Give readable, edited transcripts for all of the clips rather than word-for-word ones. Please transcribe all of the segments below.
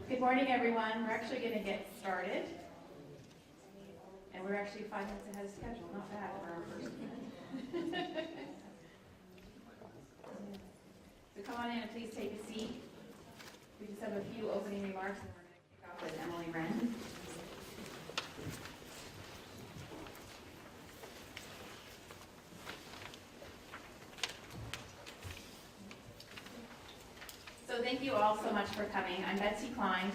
Good morning, everyone. We're actually going to get started. And we're actually 5 minutes ahead of schedule. Not bad for our first meeting. So come on in and please take a seat. We just have a few opening remarks and we're going to kick off with Emily Renn. So thank you all so much for coming. I'm Betsy Klein,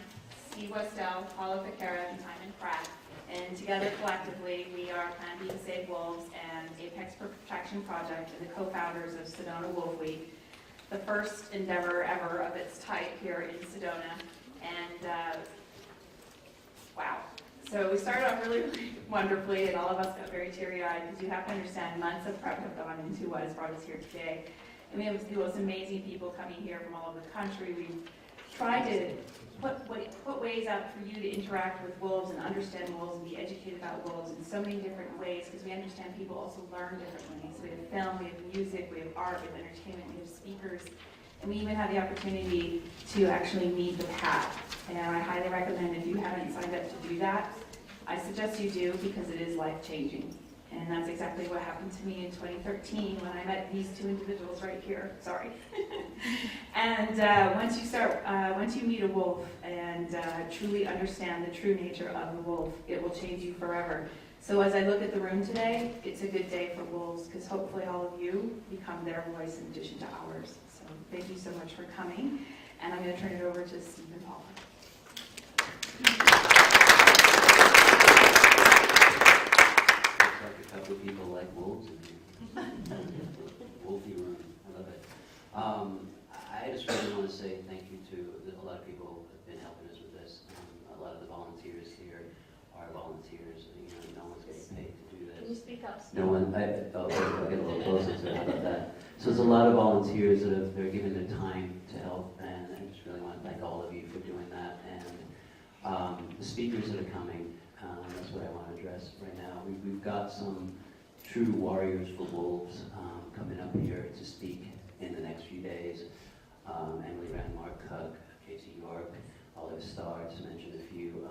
Steve Westell, Paula Ficara, and Timon Pratt. And together collectively, we are Plan B to Save Wolves and Apex Protection Project and the co-founders of Sedona Wolf Week, the first endeavor ever of its type here in Sedona. And wow. So we started off really, really wonderfully, and all of us got very teary-eyed because you have to understand months of prep have gone into what has brought us here today. And we have the most amazing people coming here from all over the country. We've tried to put ways out for you to interact with wolves and understand wolves and be educated about wolves in so many different ways because we understand people also learn differently. So we have film, we have music, we have art, we have entertainment, we have speakers, and we even have the opportunity to actually meet the PAT. And I highly recommend if you haven't signed up to do that, I suggest you do because it is life-changing. And that's exactly what happened to me in 2013 when I met these two individuals right here. Sorry. And once you meet a wolf and truly understand the true nature of the wolf, it will change you forever. So as I look at the room today, it's a good day for wolves because hopefully all of you become their voice in addition to ours. So thank you so much for coming. And I'm going to turn it over to Steve and Paula. A couple of people like wolves in here. Wolfy room, I love it. I just really want to say thank you to a lot of people who have been helping us with this. A lot of the volunteers here are volunteers. You know, no one's getting paid to do this. Can you speak up? No one. I'll get a little closer to it. How about that? So there's a lot of volunteers that they're giving their time to help, and I just really want to thank all of you for doing that. And the speakers that are coming. That's what I want to address right now. We've got some true warriors for wolves coming up here to speak in the next few days. Emily Renn, Mark Cook, Casey York, Olive Starr, to mention a few.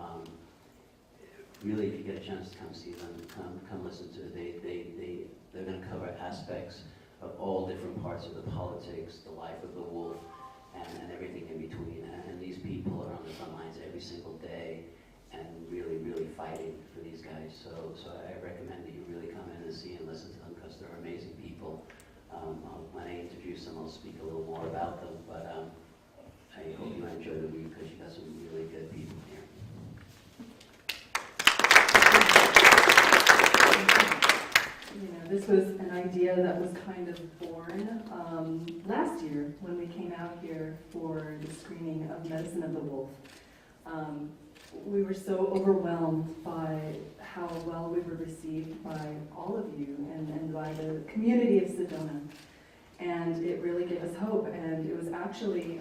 Really, if you get a chance to come see them, come listen to it. They're going to cover aspects of all different parts of the politics, the life of the wolf, and everything in between. And these people are on the front lines every single day. And really, really fighting for these guys. So I recommend that you really come in and see and listen to them because they're amazing people. When I introduce them, I'll speak a little more about them, but I hope you enjoy the week because you got some really good people here. You know, this was an idea that was kind of born last year when we came out here for the screening of Medicine of the Wolf. We were so overwhelmed by how well we were received by all of you and by the community of Sedona. And it really gave us hope. And it was actually,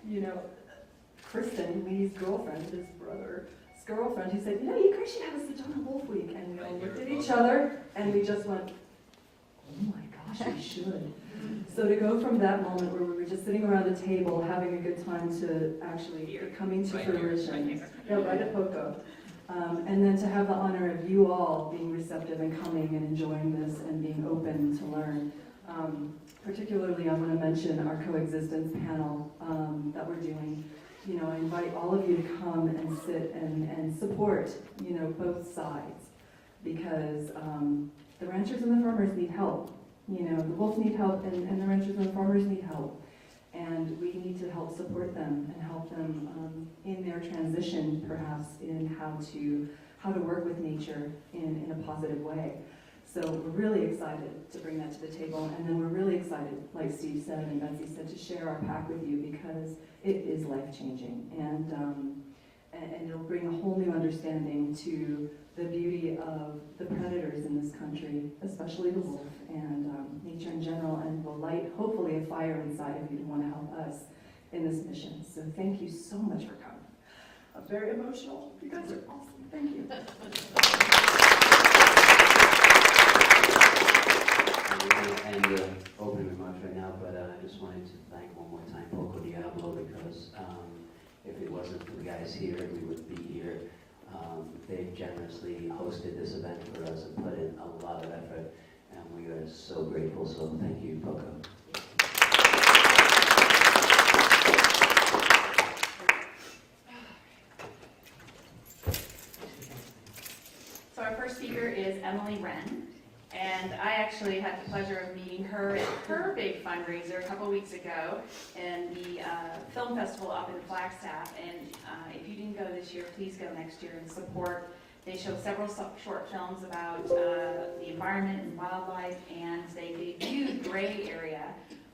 you know, Kristen, Lee's girlfriend, his brother's girlfriend, who said, you know, you guys should have a Sedona Wolf Week. And we all looked at each other and we just went, oh my gosh, we should. So to go from that moment where we were just sitting around the table having a good time to actually coming to fruition, right at Poco, and then to have the honor of you all being receptive and coming and enjoying this and being open to learn. Particularly, I want to mention our Coexistence Panel that we're doing. You know, I invite all of you to come and sit and support, you know, both sides because the ranchers and the farmers need help. You know, the wolves need help and the ranchers and the farmers need help. And we need to help support them and help them in their transition, perhaps, in how to work with nature in a positive way. So we're really excited to bring that to the table. And then we're really excited, like Steve said and Betsy said, to share our pack with you because it is life-changing. And it'll bring a whole new understanding to the beauty of the predators in this country, especially the wolf and nature in general, and will light, hopefully, a fire inside of you to want to help us in this mission. So thank you so much for coming. I'm very emotional. You guys are awesome. Thank you. And opening remarks. much right now, but I just wanted to thank one more time Poco Diablo, because if it wasn't for the guys here, we wouldn't be here. They've generously hosted this event for us and put in a lot of effort, and we are so grateful, so thank you, Poco. So our first speaker is Emily Renn, and I actually had the pleasure of meeting her at her big fundraiser a couple weeks ago in the film festival up in Flagstaff. And if you didn't go this year, please go next year and support. They show several short films about the environment and wildlife, and they debuted Gray Area,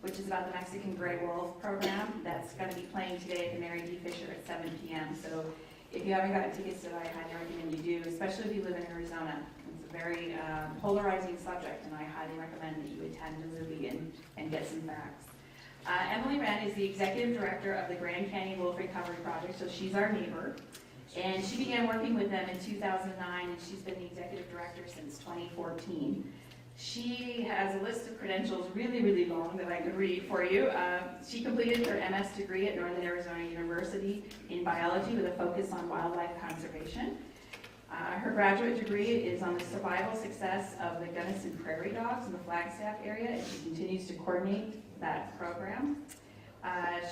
which is about the Mexican gray wolf program that's going to be playing today at the Mary D. Fisher at 7 p.m. So if you haven't gotten tickets to that, I highly recommend you do, especially if you live in Arizona. It's a very polarizing subject, and I highly recommend that you attend the movie and get some facts. Emily Renn is the executive director of the Grand Canyon Wolf Recovery Project, so she's our neighbor. And she began working with them in 2009, and she's been the executive director since 2014. She has a list of credentials really, really long that I could read for you. She completed her MS degree at Northern Arizona University in biology with a focus on wildlife conservation. Her graduate degree is on the survival success of the Gunnison prairie dogs in the Flagstaff area, and she continues to coordinate that program.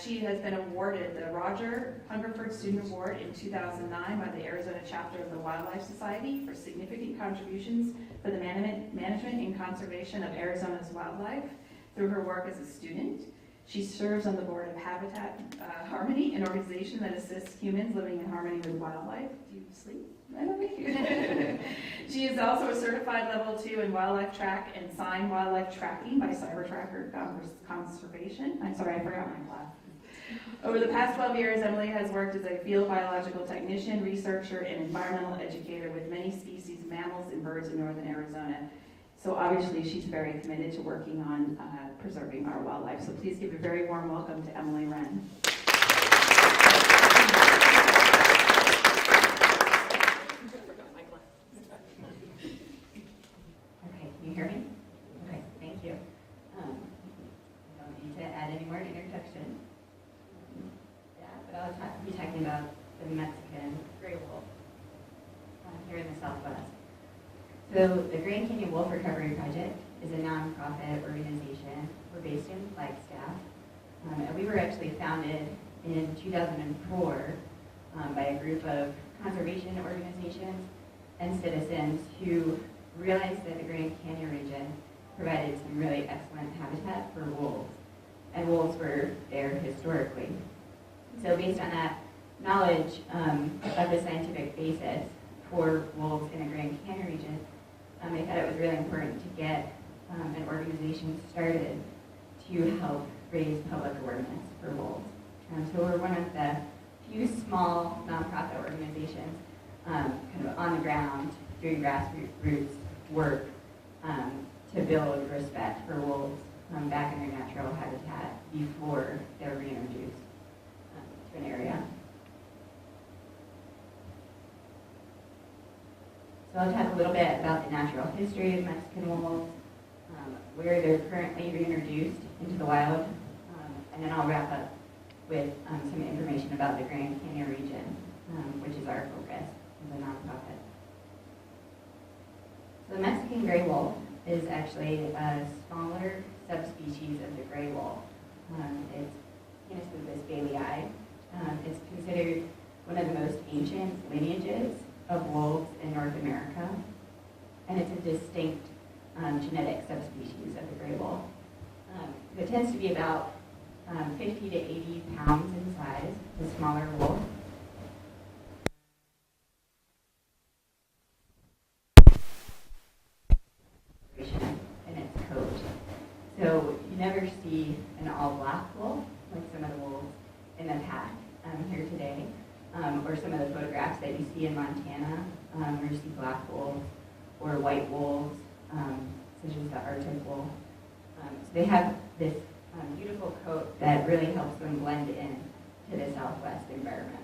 She has been awarded the Roger Hungerford Student Award in 2009 by the Arizona chapter of the Wildlife Society for significant contributions for the management and conservation of Arizona's wildlife through her work as a student. She serves on the board of Habitat Harmony, an organization that assists humans living in harmony with wildlife. Do you sleep? I don't think you. She is also a certified level 2 in wildlife track and sign wildlife tracking by CyberTracker Conservation. I'm sorry, I forgot my class. Over the past 12 years, Emily has worked as a field biological technician, researcher, and environmental educator with many species of mammals and birds in northern Arizona. So obviously, she's very committed to working on preserving our wildlife. So please give a very warm welcome to Emily Renn. Okay, can you hear me? Okay, thank you. I don't need to add any more introduction. But I'll be talking about the Mexican gray wolf here in the Southwest. So the Grand Canyon Wolf Recovery Project is a nonprofit organization. We're based in Flagstaff. And we were actually founded in 2004 by a group of conservation organizations and citizens who realized that the Grand Canyon region provided some really excellent habitat for wolves. And wolves were there historically. So based on that knowledge of the scientific basis for wolves in the Grand Canyon region, I thought it was really important to get an organization started to help raise public awareness for wolves. So we're one of the few small nonprofit organizations kind of on the ground doing grassroots work to build respect for wolves back in their natural habitat before they're reintroduced to an area. So I'll talk a little bit about the natural history of Mexican wolves, where they're currently reintroduced into the wild, and then I'll wrap up with some information about the Grand Canyon region, which is our focus as a nonprofit. So the Mexican gray wolf is actually a smaller subspecies of the gray wolf. It's Canis bailey. It's considered one of the most ancient lineages of wolves in North America, and it's a distinct genetic subspecies of the gray wolf. It tends to be about 50 to 80 pounds in size, the smaller wolf. In its coat. So you never see an all-black wolf like some of the wolves in the pack here today, or some of the photographs that you see in Montana, where you see black wolves or white wolves, such as the Arctic wolf. So they have this beautiful coat that really helps them blend in to the Southwest environment.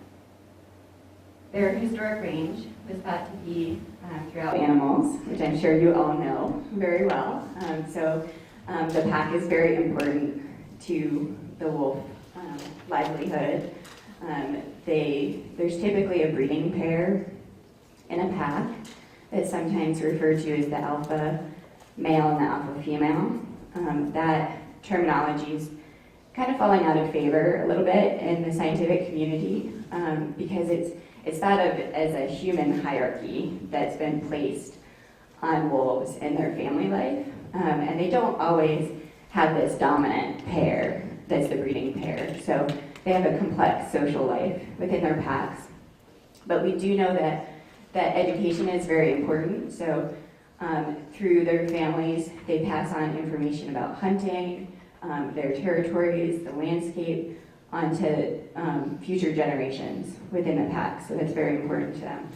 Their historic range was thought to be throughout animals, which I'm sure you all know very well. So The pack is very important to the wolf livelihood. There's typically a breeding pair in a pack that's sometimes referred to as the alpha male and the alpha female. That terminology is kind of falling out of favor a little bit in the scientific community because it's thought of as a human hierarchy that's been placed on wolves in their family life, and they don't always have this dominant pair that's the breeding pair. So they have a complex social life within their packs. But we do know that education is very important. So through their families, they pass on information about hunting, their territories, the landscape, onto future generations within the pack. So that's very important to them.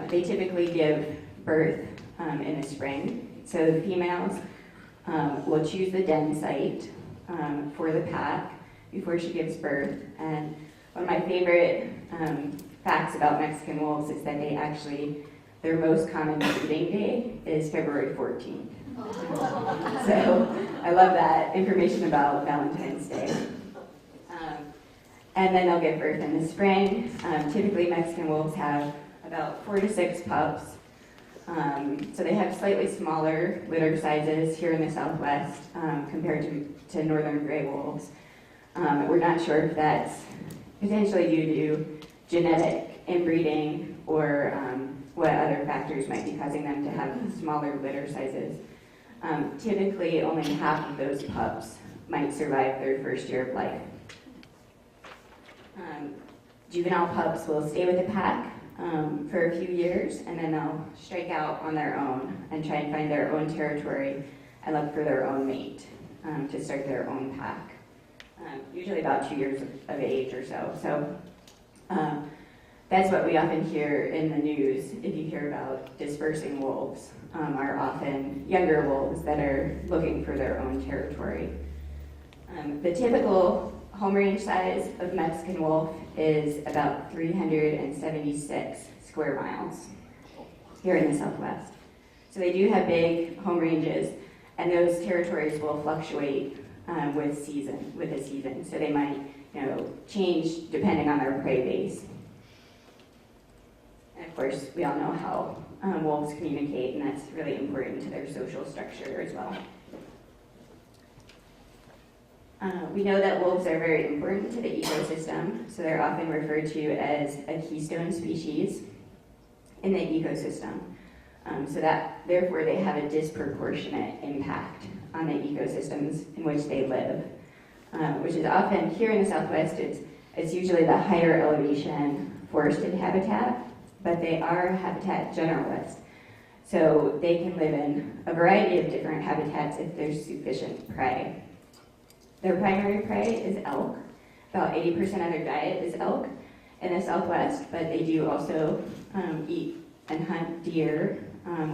They typically give birth in the spring. So the females will choose the den site for the pack before she gives birth. And one of my favorite facts about Mexican wolves is that their most common breeding day is February 14th. So I love that information about Valentine's Day. And then they'll give birth in the spring. Typically Mexican wolves have about 4 to 6 pups. So they have slightly smaller litter sizes here in the Southwest compared to northern gray wolves. We're not sure if that's potentially due to genetic inbreeding or what other factors might be causing them to have smaller litter sizes. Typically, only half of those pups might survive their first year of life. Juvenile pups will stay with the pack for a few years, and then they'll strike out on their own and try and find their own territory and look for their own mate to start their own pack. Usually about 2 years of age or so. So that's what we often hear in the news if you hear about dispersing wolves, are often younger wolves that are looking for their own territory. The typical home range size of Mexican wolf is about 376 square miles here in the Southwest. So they do have big home ranges, and those territories will fluctuate with the season. So they might, change depending on their prey base. And of course, we all know how wolves communicate, and that's really important to their social structure as well. We know that wolves are very important to the ecosystem, so they're often referred to as a keystone species in the ecosystem. So that, therefore, they have a disproportionate impact on the ecosystems in which they live, which is often, here in the Southwest, it's usually the higher elevation forested habitat, but they are habitat generalists. So they can live in a variety of different habitats if there's sufficient prey. Their primary prey is elk. About 80% of their diet is elk in the Southwest, but they do also eat and hunt deer,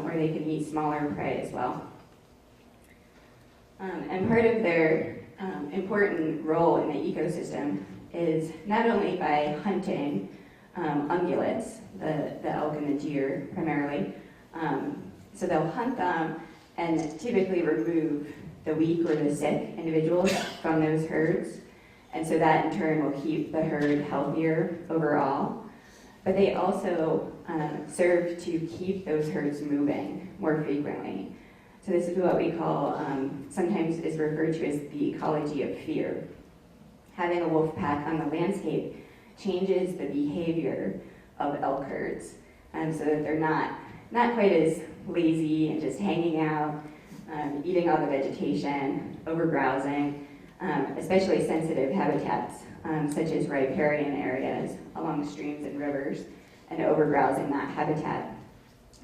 or they can eat smaller prey as well. And part of their important role in the ecosystem is not only by hunting ungulates, the elk and the deer primarily, so they'll hunt them and typically remove the weak or the sick individuals from those herds, and so that in turn will keep the herd healthier overall. But they also serve to keep those herds moving more frequently. So this is what we call, sometimes is referred to as the ecology of fear. Having a wolf pack on the landscape changes the behavior of elk herds, so that they're not quite as lazy and just hanging out, eating all the vegetation, overbrowsing, especially sensitive habitats such as riparian areas along streams and rivers, and overbrowsing that habitat.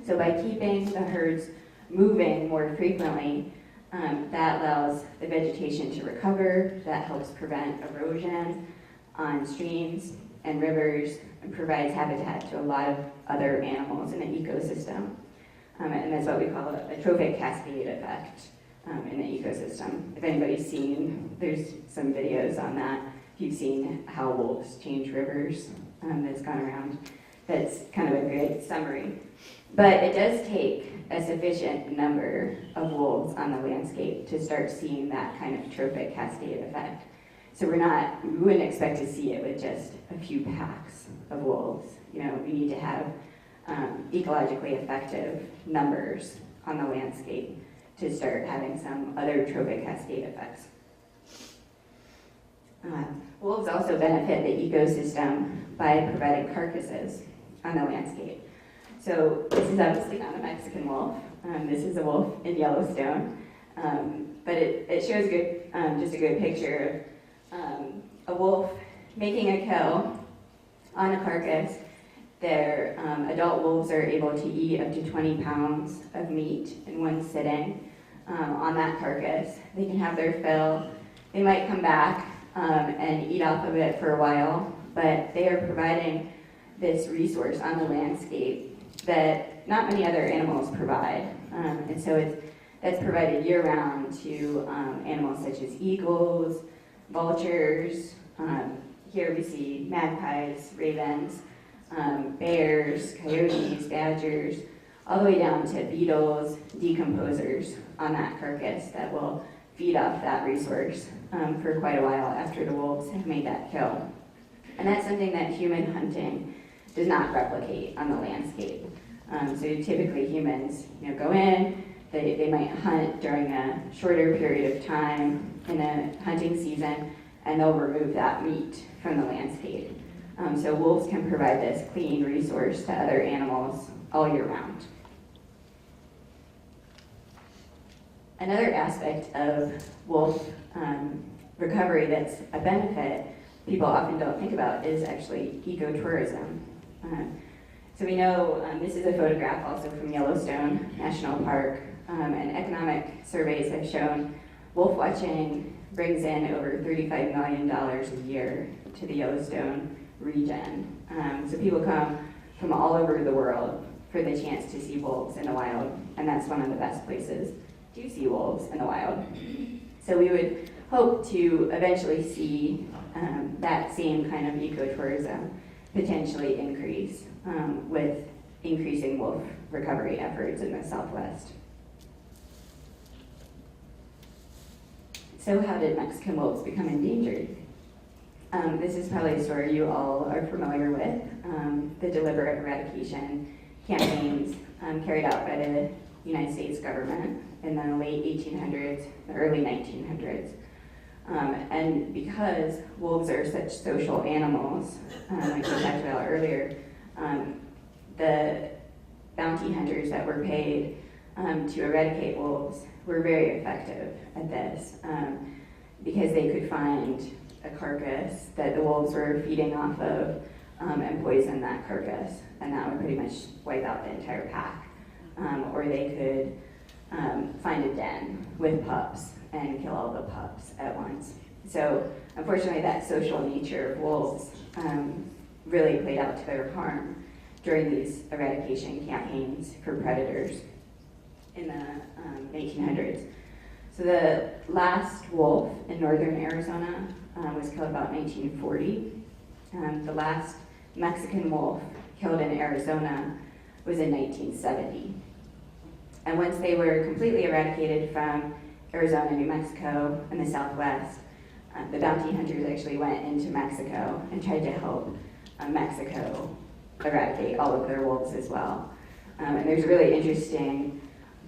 So by keeping the herds moving more frequently, that allows the vegetation to recover, that helps prevent erosion on streams and rivers, and provides habitat to a lot of other animals in the ecosystem. And that's what we call a trophic cascade effect in the ecosystem. If anybody's seen, there's some videos on that. If you've seen how wolves change rivers, that's gone around. that's kind of a good summary. But it does take a sufficient number of wolves on the landscape to start seeing that kind of trophic cascade effect. So we wouldn't expect to see it with just a few packs of wolves. You know, we need to have ecologically effective numbers on the landscape to start having some other trophic cascade effects. Wolves also benefit the ecosystem by providing carcasses on the landscape. So this is obviously not a Mexican wolf. This is a wolf in Yellowstone. But it shows just a good picture of a wolf making a kill on a carcass. Their adult wolves are able to eat up to 20 pounds of meat in one sitting on that carcass. They can have their fill. They might come back and eat off of it for a while, but they are providing this resource on the landscape that not many other animals provide. And so that's provided year-round to animals such as eagles, vultures. Here we see magpies, ravens, bears, coyotes, badgers, all the way down to beetles, decomposers on that carcass that will feed off that resource for quite a while after the wolves have made that kill. And that's something that human hunting does not replicate on the landscape. So typically humans, go in, they might hunt during a shorter period of time in a hunting season, and they'll remove that meat from the landscape. So wolves can provide this clean resource to other animals all year round. Another aspect of wolf recovery that's a benefit people often don't think about is actually ecotourism. So we know this is a photograph also from Yellowstone National Park, and economic surveys have shown wolf watching brings in over $35 million a year to the Yellowstone region. So people come from all over the world for the chance to see wolves in the wild, and that's one of the best places to see wolves in the wild. So we would hope to eventually see that same kind of ecotourism potentially increase with increasing wolf recovery efforts in the Southwest. So how did Mexican wolves become endangered? This is probably a story you all are familiar with, the deliberate eradication campaigns carried out by the United States government in the late 1800s, the early 1900s. And because wolves are such social animals, like we talked about earlier, the bounty hunters that were paid to eradicate wolves were very effective at this because they could find a carcass that the wolves were feeding off of and poison that carcass, and that would pretty much wipe out the entire pack. Or they could find a den with pups and kill all the pups at once. So unfortunately that social nature of wolves really played out to their harm during these eradication campaigns for predators in the 1800s. So the last wolf in northern Arizona was killed about 1940. The last Mexican wolf killed in Arizona was in 1970. And once they were completely eradicated from Arizona, New Mexico, and the Southwest, the bounty hunters actually went into Mexico and tried to help Mexico eradicate all of their wolves as well. And there's a really interesting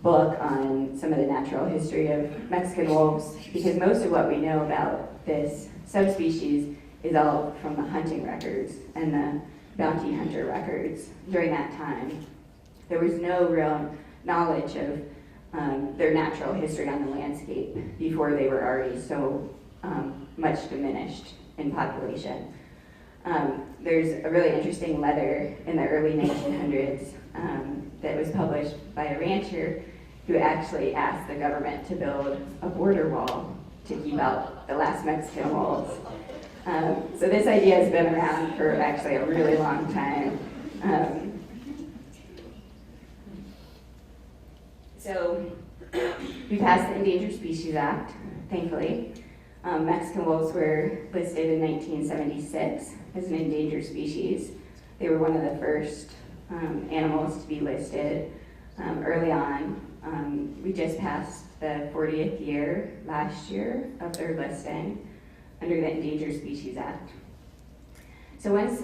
book on some of the natural history of Mexican wolves, because most of what we know about this subspecies is all from the hunting records and the bounty hunter records during that time. There was no real knowledge of their natural history on the landscape before they were already so much diminished in population. There's a really interesting letter in the early 1900s that was published by a rancher who actually asked the government to build a border wall to keep out the last Mexican wolves. So this idea has been around for actually a really long time. So we passed the Endangered Species Act, thankfully. Mexican wolves were listed in 1976 as an endangered species. They were one of the first animals to be listed early on. We just passed the 40th year last year of their listing under the Endangered Species Act. So once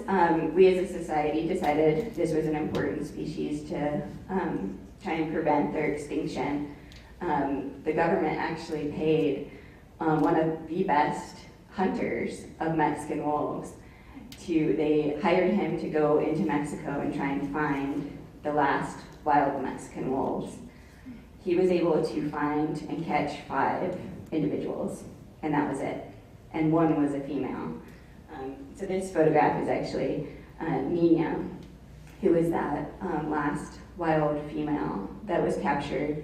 we as a society decided this was an important species to try and prevent their extinction, the government actually paid one of the best hunters of Mexican wolves they hired him to go into Mexico and try and find the last wild Mexican wolves. He was able to find and catch 5 individuals, and that was it. And one was a female. So this photograph is actually Nina, who was that last wild female that was captured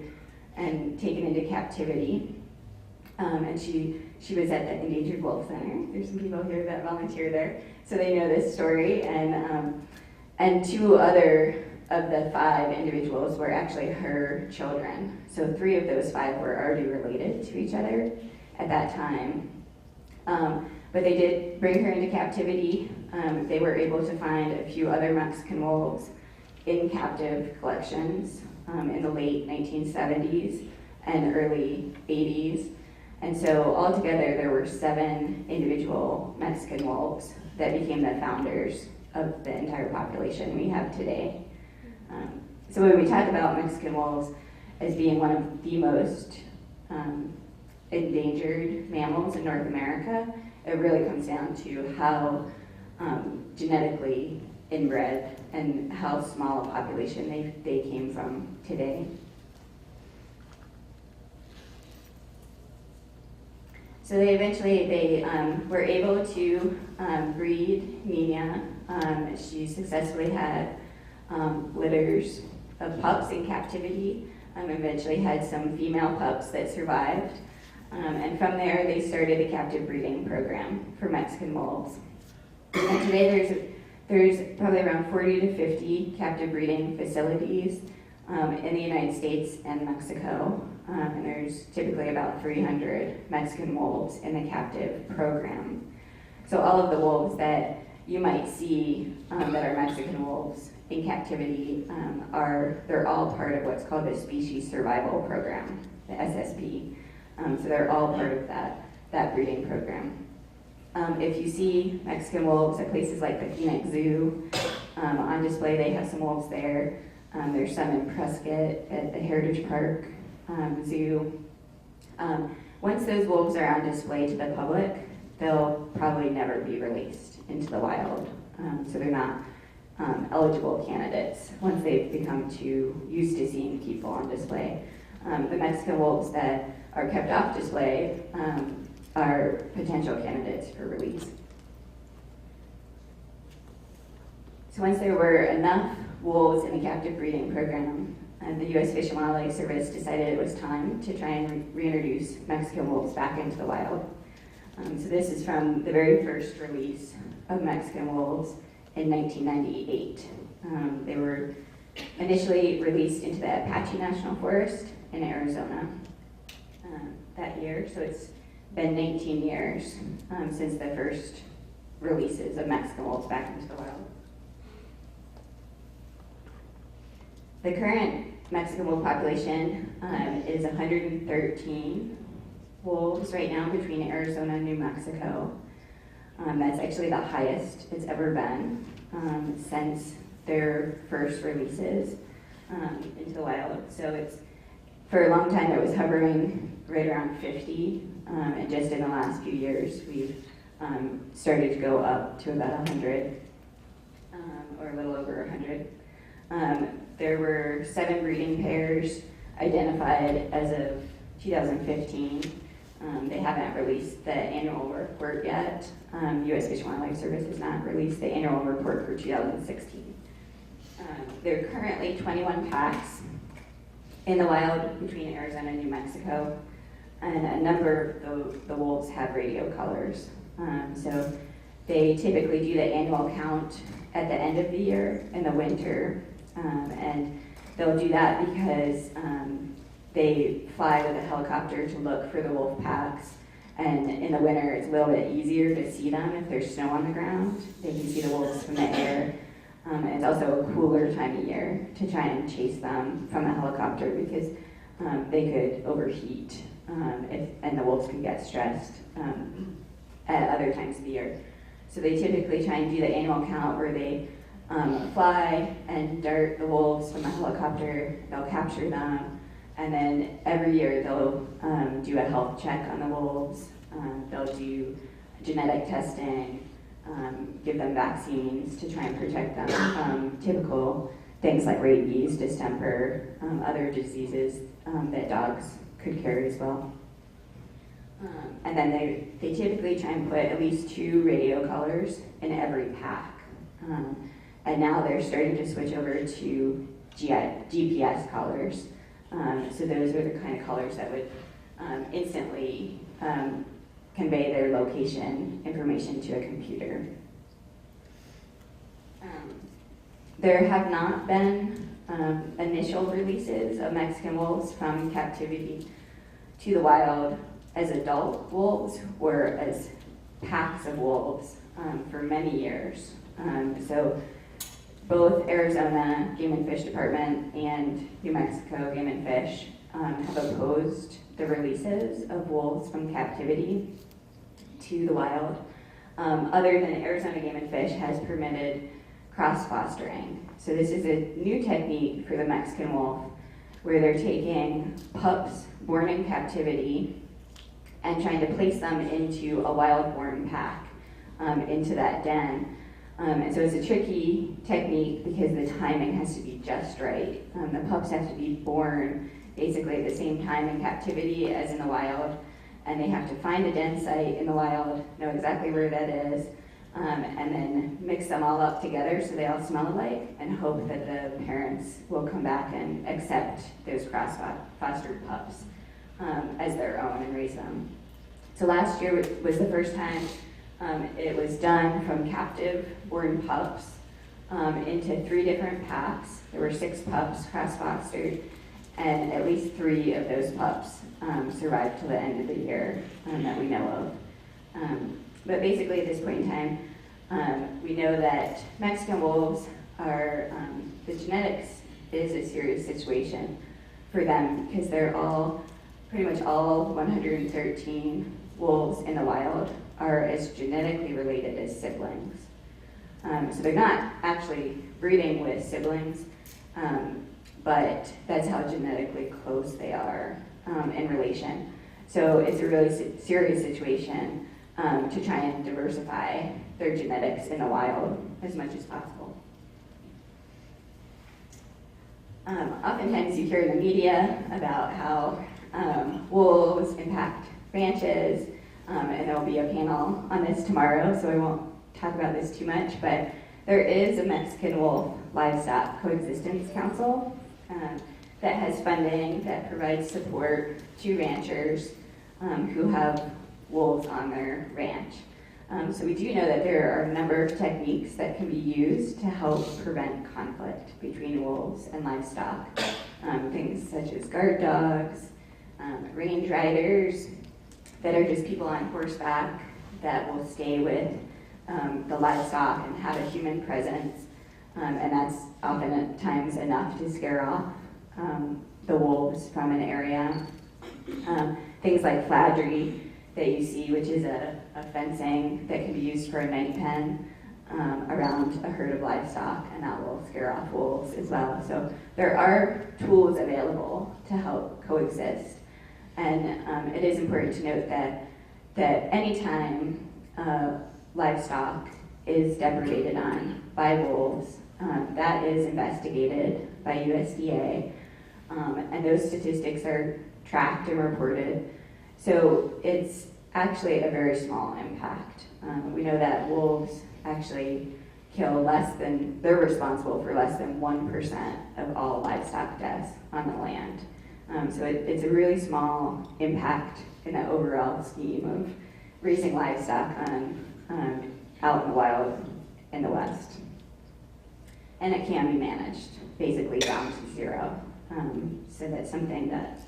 and taken into captivity. And she was at the Endangered Wolf Center. There's some people here that volunteer there, so they know this story. And 2 other of the 5 individuals were actually her children. So 3 of those 5 were already related to each other at that time. But they did bring her into captivity. They were able to find a few other Mexican wolves in captive collections in the late 1970s and early 80s. And so altogether there were 7 individual Mexican wolves that became the founders of the entire population we have today. So when we talk about Mexican wolves as being one of the most endangered mammals in North America, it really comes down to how genetically inbred and how small a population they came from today. So they eventually were able to breed Nina. She successfully had litters of pups in captivity. Eventually had some female pups that survived. And from there, they started a captive breeding program for Mexican wolves. And today, there's probably around 40 to 50 captive breeding facilities in the United States and Mexico. And there's typically about 300 Mexican wolves in the captive program. So all of the wolves that you might see that are Mexican wolves in captivity they're all part of what's called the Species Survival Program, the SSP. So they're all part of that breeding program. If you see Mexican wolves at places like the Phoenix Zoo on display, they have some wolves there. There's some in Prescott at the Heritage Park Zoo. Once those wolves are on display to the public, they'll probably never be released into the wild. So they're not eligible candidates once they've become too used to seeing people on display. The Mexican wolves that are kept off display are potential candidates for release. So once there were enough wolves in the captive breeding program, the U.S. Fish and Wildlife Service decided it was time to try and reintroduce Mexican wolves back into the wild. So this is from the very first release of Mexican wolves in 1998. They were initially released into the Apache National Forest in Arizona that year, so it's been 19 years since the first releases of Mexican wolves back into the wild. The current Mexican wolf population is 113 wolves right now between Arizona and New Mexico. That's actually the highest it's ever been since their first releases into the wild. So for a long time it was hovering right around 50, and just in the last few years we've started to go up to about 100, or a little over 100. There were 7 breeding pairs identified as of 2015. They haven't released the annual report yet. U.S. Fish and Wildlife Service has not released the annual report for 2016. There are currently 21 packs in the wild between Arizona and New Mexico, and a number of the wolves have radio colors. So they typically do the annual count at the end of the year in the winter, and they'll do that because they fly with a helicopter to look for the wolf packs, and in the winter it's a little bit easier to see them if there's snow on the ground. They can see the wolves from the air, It's also a cooler time of year to try and chase them from a helicopter because they could overheat and the wolves could get stressed at other times of the year. So they typically try and do the annual count where they fly and dart the wolves from a helicopter. They'll capture them, and then every year they'll do a health check on the wolves. They'll do genetic testing, give them vaccines to try and protect them from typical things like rabies, distemper, other diseases that dogs could carry as well. And then they typically try and put at least 2 radio collars in every pack. And now they're starting to switch over to GPS collars. So those are the kind of collars that would instantly convey their location information to a computer. There have not been initial releases of Mexican wolves from captivity to the wild as adult wolves or as packs of wolves for many years. So both Arizona Game and Fish Department and New Mexico Game and Fish have opposed the releases of wolves from captivity to the wild. Other than Arizona Game and Fish has permitted cross-fostering. So this is a new technique for the Mexican wolf where they're taking pups born in captivity and trying to place them into a wild-born pack into that den. And so it's a tricky technique because the timing has to be just right. The pups have to be born basically at the same time in captivity as in the wild, and they have to find a den site in the wild, know exactly where that is, and then mix them all up together so they all smell alike and hope that the parents will come back and accept those cross-fostered pups as their own and raise them. So last year was the first time it was done from captive-born pups into 3 different packs. There were 6 pups cross-fostered, and at least 3 of those pups survived till the end of the year that we know of. But basically at this point in time, we know that Mexican wolves are, the genetics is a serious situation for them because they're all, pretty much all 113 wolves in the wild are as genetically related as siblings. So they're not actually breeding with siblings, but that's how genetically close they are in relation. So it's a really serious situation to try and diversify their genetics in the wild as much as possible. Oftentimes you hear in the media about how wolves impact ranches, and there will be a panel on this tomorrow, so I won't talk about this too much, but there is a Mexican Wolf Livestock Coexistence Council that has funding that provides support to ranchers who have wolves on their ranch. So we do know that there are a number of techniques that can be used to help prevent conflict between wolves and livestock. Things such as guard dogs, range riders that are just people on horseback that will stay with the livestock and have a human presence, and that's oftentimes enough to scare off the wolves from an area. Things like fladry that you see, which is a fencing that can be used for a night pen around a herd of livestock, and that will scare off wolves as well. So there are tools available to help coexist. And it is important to note that anytime livestock is depredated on by wolves, that is investigated by USDA, and those statistics are tracked and reported. So it's actually a very small impact. We know that wolves actually kill they're responsible for less than 1% of all livestock deaths on the land. So it's a really small impact in the overall scheme of raising livestock out in the wild in the West. And it can be managed basically down to 0. So that's something that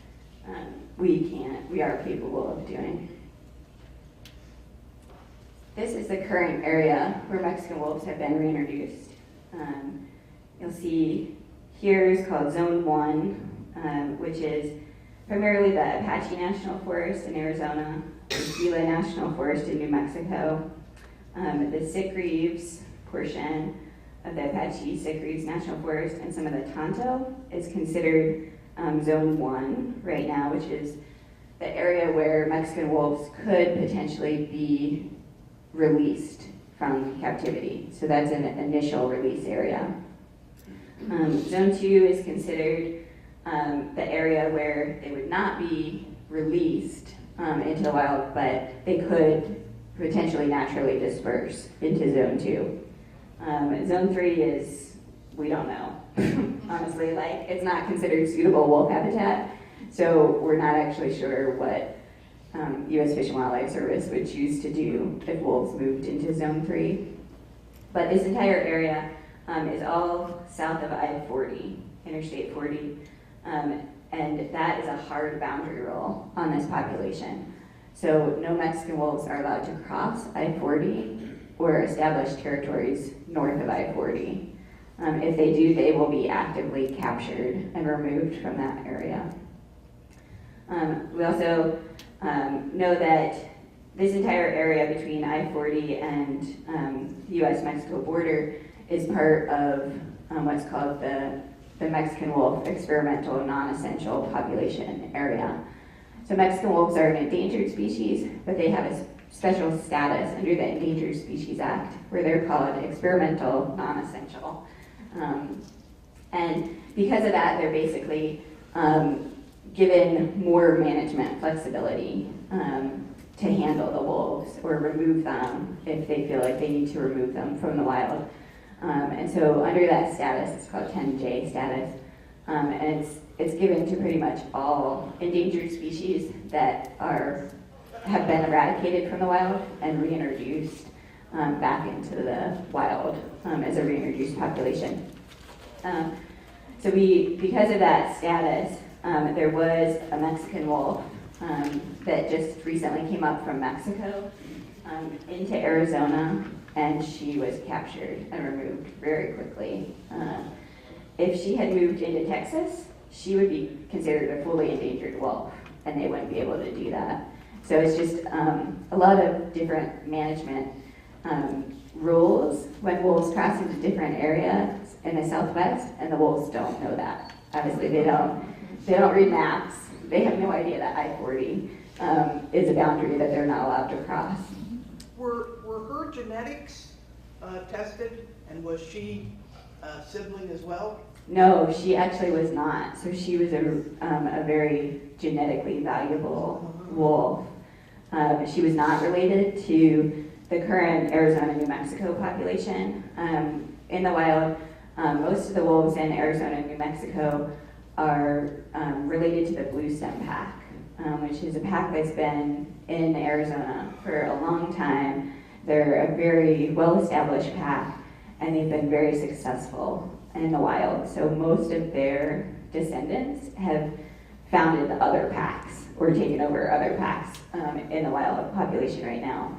we are capable of doing. This is the current area where Mexican wolves have been reintroduced. You'll see here is called Zone 1, which is primarily the Apache National Forest in Arizona, the Gila National Forest in New Mexico, the Sick-Reeves portion of the Apache Sick-Reeves National Forest, and some of the Tonto is considered Zone 1 right now, which is the area where Mexican wolves could potentially be released from captivity. So that's an initial release area. Zone 2 is considered the area where they would not be released into the wild, but they could potentially naturally disperse into Zone 2. Zone 3 is, we don't know. Honestly, like, it's not considered suitable wolf habitat, so we're not actually sure what U.S. Fish and Wildlife Service would choose to do if wolves moved into Zone 3. But this entire area is all south of I-40, Interstate 40, and that is a hard boundary rule on this population. So no Mexican wolves are allowed to cross I-40 or establish territories north of I-40. If they do, they will be actively captured and removed from that area. We also know that this entire area between I-40 and the U.S.-Mexico border is part of what's called the Mexican wolf experimental non-essential population area. So Mexican wolves are an endangered species, but they have a special status under the Endangered Species Act where they're called experimental non-essential. And because of that, they're basically given more management flexibility to handle the wolves or remove them if they feel like they need to remove them from the wild. And so under that status, it's called 10J status, and it's given to pretty much all endangered species that have been eradicated from the wild and reintroduced back into the wild as a reintroduced population. So because of that status, there was a Mexican wolf that just recently came up from Mexico into Arizona, and she was captured and removed very quickly. If she had moved into Texas, she would be considered a fully endangered wolf, and they wouldn't be able to do that. So it's just a lot of different management rules when wolves cross into different areas in the Southwest, and the wolves don't know that. Obviously, they don't read maps. They have no idea that I-40 is a boundary that they're not allowed to cross. Were her genetics tested, and was she a sibling as well? No, she actually was not. So she was a very genetically valuable wolf. She was not related to the current Arizona, New Mexico population. In the wild, most of the wolves in Arizona and New Mexico are related to the blue stem pack, which is a pack that's been in Arizona for a long time. They're a very well-established pack, and they've been very successful in the wild. So most of their descendants have founded other packs or taken over other packs in the wild population right now.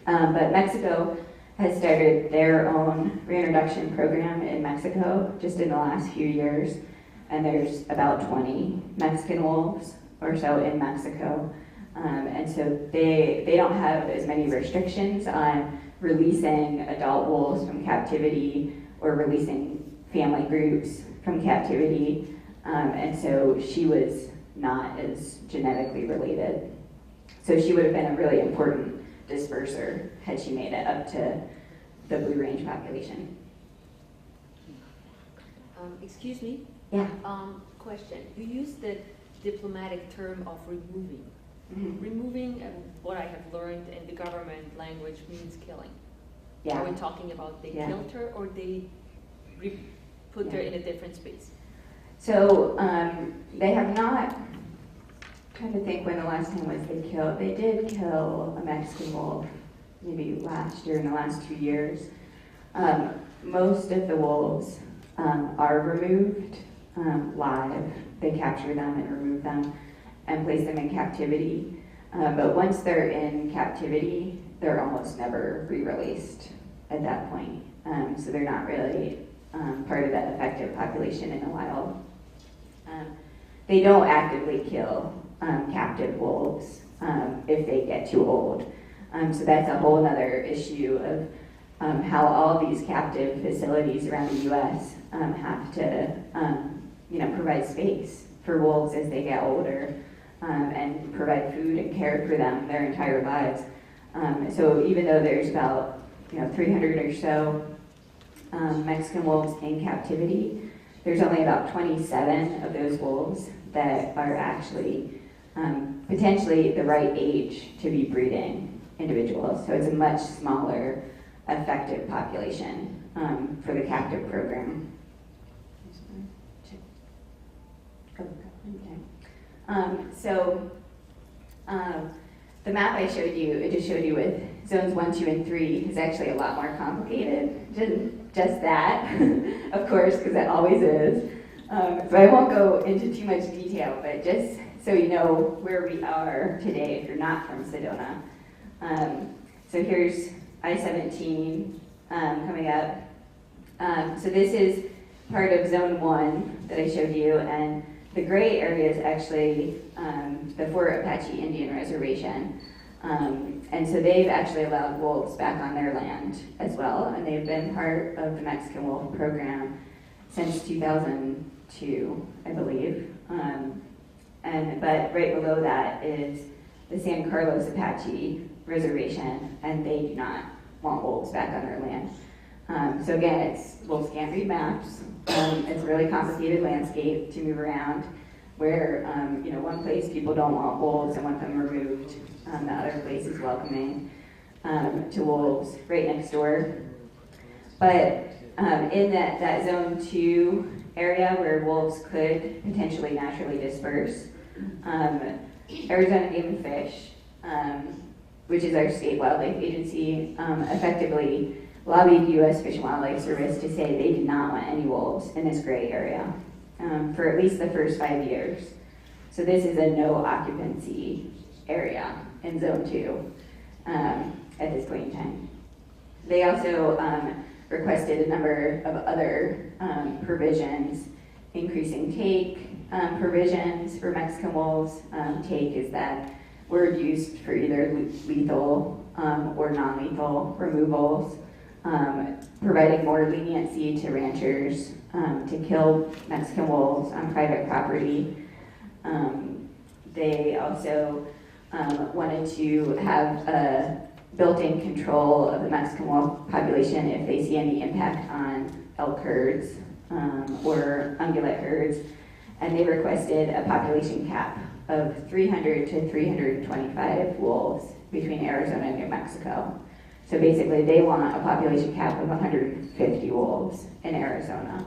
But Mexico has started their own reintroduction program in Mexico just in the last few years, and there's about 20 Mexican wolves or so in Mexico. And so they don't have as many restrictions on releasing adult wolves from captivity or releasing family groups from captivity. And so she was not as genetically related. So she would have been a really important disperser had she made it up to the Blue Range population. Excuse me? Yeah. Question. You use the diplomatic term of removing. Mm-hmm. Removing, what I have learned in the government language, means killing. Yeah. Are we talking about they Yeah. killed her or they put her in a different space? So they have not, trying to think when the last time was they killed, they did kill a Mexican wolf maybe last year, in the last 2 years. Most of the wolves are removed live. They capture them and remove them and place them in captivity. But once they're in captivity, they're almost never re-released. at that point. So they're not really part of that effective population in the wild. They don't actively kill captive wolves if they get too old. So that's a whole other issue of how all these captive facilities around the U.S. Have to, provide space for wolves as they get older and provide food and care for them their entire lives. So even though there's about 300 or so Mexican wolves in captivity, there's only about 27 of those wolves that are actually potentially the right age to be breeding individuals. So it's a much smaller effective population for the captive program. The map I showed you, it just showed you with zones 1, 2, and 3 is actually a lot more complicated than just that, of course, because it always is. So I won't go into too much detail, but just so you know where we are today if you're not from Sedona. So here's I-17 coming up. So this is part of Zone 1 that I showed you, and the gray area is actually the Fort Apache Indian Reservation. And so they've actually allowed wolves back on their land as well, and they've been part of the Mexican wolf program since 2002, I believe. But right below that is the San Carlos Apache Reservation, and they do not want wolves back on their land. So again, wolves can't read maps. It's a really complicated landscape to move around where, one place people don't want wolves and want them removed. The other place is welcoming to wolves right next door. But in that Zone 2 area where wolves could potentially naturally disperse, Arizona Game and Fish, which is our state wildlife agency, effectively lobbied U.S. Fish and Wildlife Service to say they did not want any wolves in this gray area for at least the first 5 years. So this is a no occupancy area in Zone 2 at this point in time. They also requested a number of other provisions, increasing take provisions for Mexican wolves. Take is that word used for either lethal or non-lethal removals. Providing more leniency to ranchers to kill Mexican wolves on private property. They also wanted to have a built-in control of the Mexican wolf population if they see any impact on elk herds or ungulate herds. And they requested a population cap of 300 to 325 wolves between Arizona and New Mexico. So basically, they want a population cap of 150 wolves in Arizona,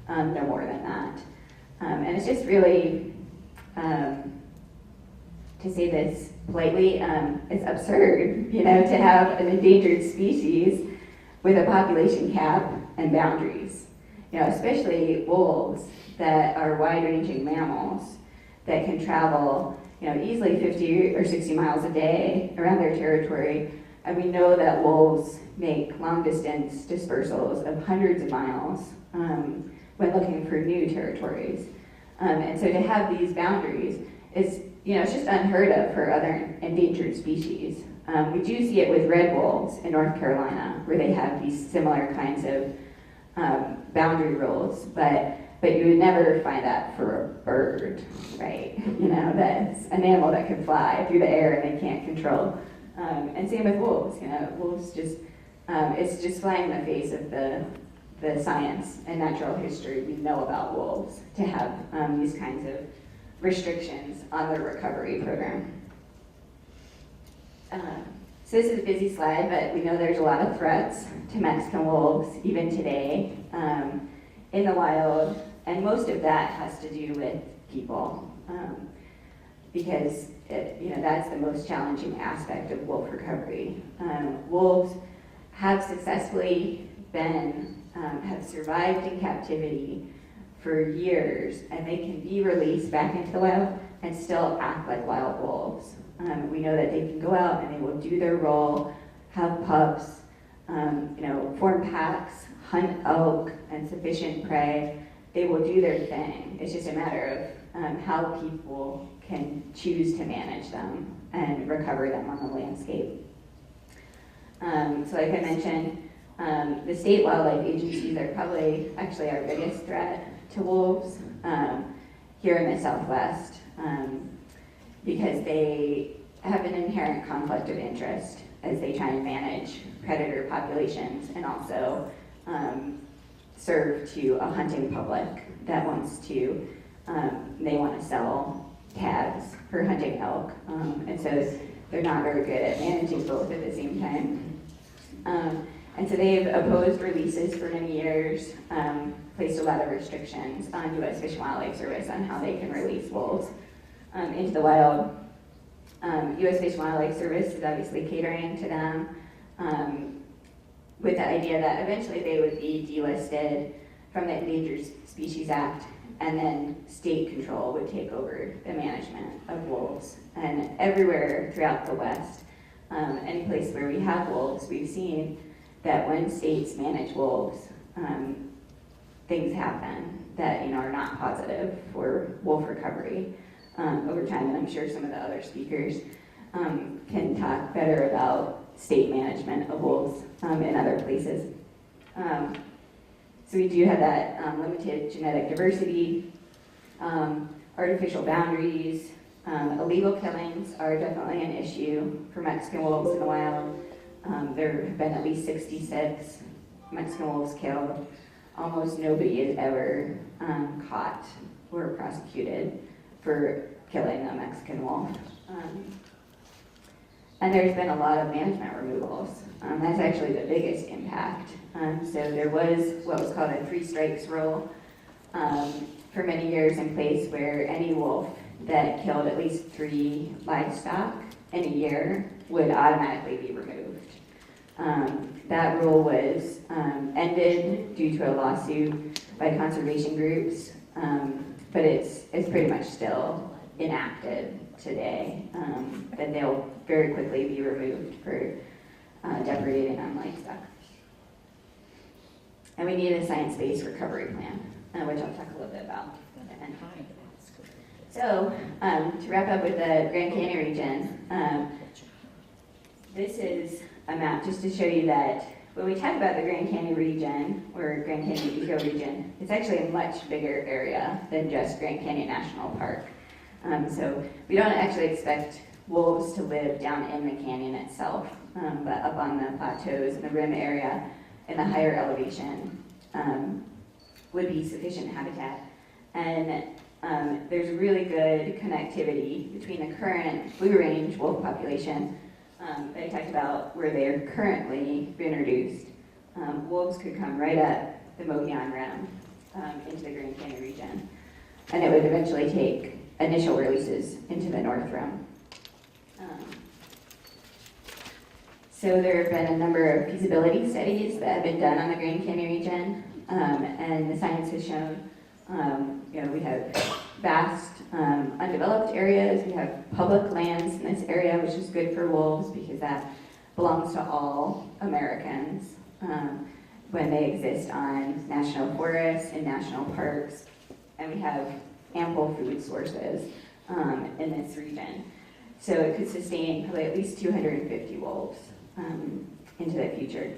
no more than that. And it's just really, to say this politely, it's absurd, to have an endangered species with a population cap and boundaries. Especially wolves that are wide-ranging mammals that can travel, easily 50 or 60 miles a day around their territory. And we know that wolves make long-distance dispersals of hundreds of miles when looking for new territories. And so to have these boundaries is, it's just unheard of for other endangered species. We do see it with red wolves in North Carolina, where they have these similar kinds of boundary rules, but you would never find that for a bird, right? That's an animal that can fly through the air and they can't control. And same with wolves. Wolves just, it's just flying in the face of the science and natural history we know about wolves to have these kinds of restrictions on the recovery program. So this is a busy slide, but we know there's a lot of threats to Mexican wolves even today in the wild, and most of that has to do with people because that's the most challenging aspect of wolf recovery. Wolves have successfully have survived in captivity for years, and they can be released back into the wild and still act like wild wolves. We know that they can go out and they will do their role, have pups, form packs, hunt elk and sufficient prey, they will do their thing. It's just a matter of how people can choose to manage them and recover them on the landscape. So like I mentioned, the state wildlife agencies are probably actually our biggest threat to wolves here in the Southwest because they have an inherent conflict of interest as they try and manage predator populations and also serve to a hunting public that wants to, they want to sell tags for hunting elk. And so they're not very good at managing both at the same time. And so they've opposed releases for many years, placed a lot of restrictions on U.S. Fish and Wildlife Service on how they can release wolves into the wild. U.S. Fish and Wildlife Service is obviously catering to them with the idea that eventually they would be delisted from the Endangered Species Act, and then state control would take over the management of wolves. And everywhere throughout the West, any place where we have wolves, we've seen that when states manage wolves, things happen that are not positive for wolf recovery over time. And I'm sure some of the other speakers can talk better about state management of wolves in other places. So we do have that limited genetic diversity, artificial boundaries. Illegal killings are definitely an issue for Mexican wolves in the wild. There have been at least 66 Mexican wolves killed. Almost nobody is ever caught or prosecuted for killing a Mexican wolf. And there's been a lot of management removals. That's actually the biggest impact. So there was what was called a 3 strikes rule for many years in place, where any wolf that killed at least 3 livestock in a year would automatically be removed. That rule was ended due to a lawsuit by conservation groups, but it's pretty much still enacted today, that they'll very quickly be removed for depredating on livestock. And we need a science-based recovery plan, which I'll talk a little bit about. So, to wrap up with the Grand Canyon region, this is a map just to show you that when we talk about the Grand Canyon region, or Grand Canyon ecoregion, it's actually a much bigger area than just Grand Canyon National Park. So we don't actually expect wolves to live down in the canyon itself, but up on the plateaus and the rim area in the higher elevation would be sufficient habitat. And there's really good connectivity between the current Blue Range wolf population that I talked about, where they are currently introduced. Wolves could come right up the Mogollon Rim into the Grand Canyon region, and it would eventually take initial releases into the North Rim. So there have been a number of feasibility studies that have been done on the Grand Canyon region, and the science has shown, we have vast undeveloped areas, we have public lands in this area, which is good for wolves because that belongs to all Americans when they exist on national forests and national parks, and we have ample food sources in this region. So it could sustain probably at least 250 wolves into the future.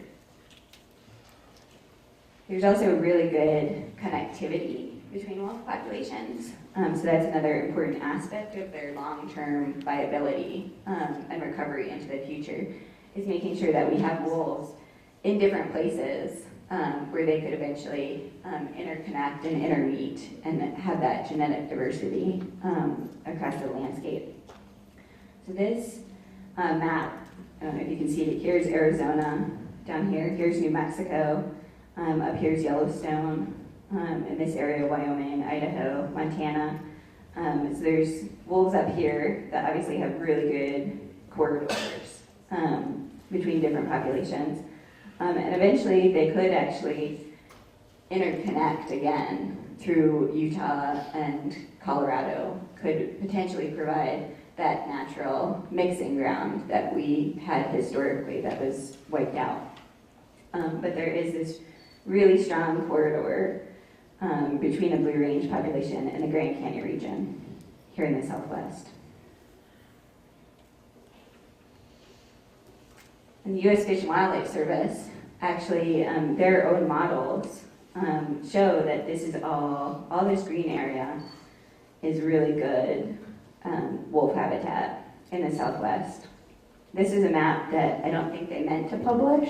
There's also really good connectivity between wolf populations. So that's another important aspect of their long-term viability and recovery into the future, is making sure that we have wolves in different places where they could eventually interconnect and intermeet and have that genetic diversity across the landscape. So this map, I don't know if you can see it, here's Arizona down here, here's New Mexico, up here's Yellowstone, in this area, Wyoming, Idaho, Montana. So there's wolves up here that obviously have really good corridors between different populations. And eventually they could actually interconnect again through Utah and Colorado, could potentially provide that natural mixing ground that we had historically that was wiped out. but there is this really strong corridor between the Blue Range population and the Grand Canyon region here in the Southwest. And the U.S. Fish and Wildlife Service, actually, their own models show that this is all this green area is really good wolf habitat in the Southwest. This is a map that I don't think they meant to publish,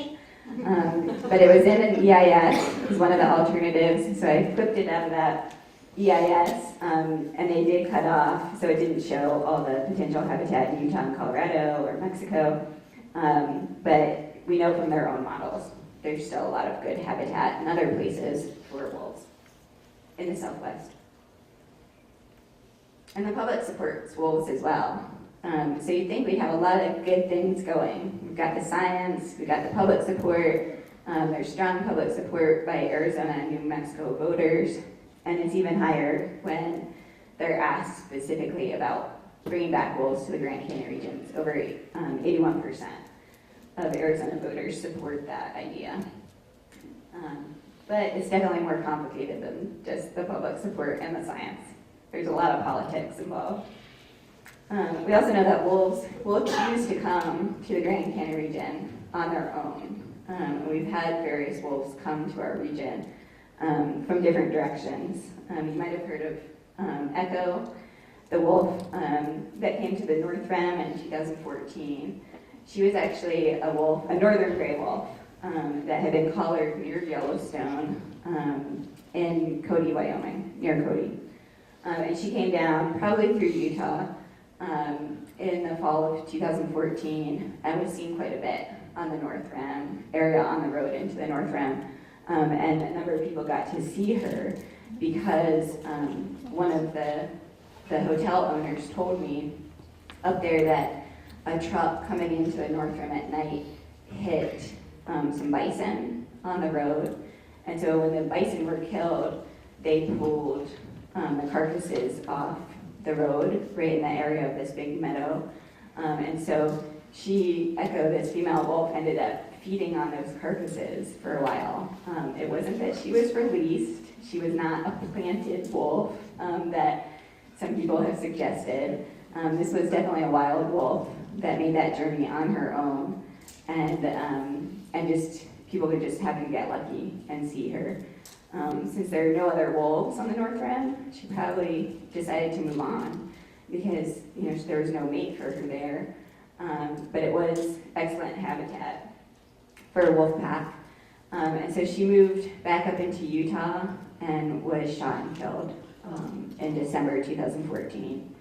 but it was in an EIS, as one of the alternatives, so I flipped it out of that EIS, and they did cut off, so it didn't show all the potential habitat in Utah and Colorado or Mexico, but we know from their own models, there's still a lot of good habitat in other places for wolves in the Southwest. And the public supports wolves as well. So you'd think we'd have a lot of good things going. We've got the science, we've got the public support, there's strong public support by Arizona and New Mexico voters, and it's even higher when they're asked specifically about bringing back wolves to the Grand Canyon regions. Over 81% of Arizona voters support that idea. But it's definitely more complicated than just the public support and the science. There's a lot of politics involved. We also know that wolves will choose to come to the Grand Canyon region on their own. We've had various wolves come to our region from different directions. You might have heard of Echo, the wolf that came to the North Rim in 2014. She was actually a wolf, a northern gray wolf, that had been collared near Yellowstone in Cody, Wyoming, near Cody. And she came down probably through Utah in the fall of 2014 and was seen quite a bit on the North Rim area, on the road into the North Rim. And a number of people got to see her because one of the hotel owners told me up there that a truck coming into the North Rim at night hit some bison on the road. And so when the bison were killed, they pulled the carcasses off the road right in the area of this big meadow. And so Echo, this female wolf, ended up feeding on those carcasses for a while. It wasn't that she was released. She was not a planted wolf that some people have suggested. This was definitely a wild wolf that made that journey on her own. And just people could just happen to get lucky and see her. Since there are no other wolves on the North Rim, she probably decided to move on because there was no mate for her there. But it was excellent habitat for a wolf pack. And so she moved back up into Utah and was shot and killed in December 2014.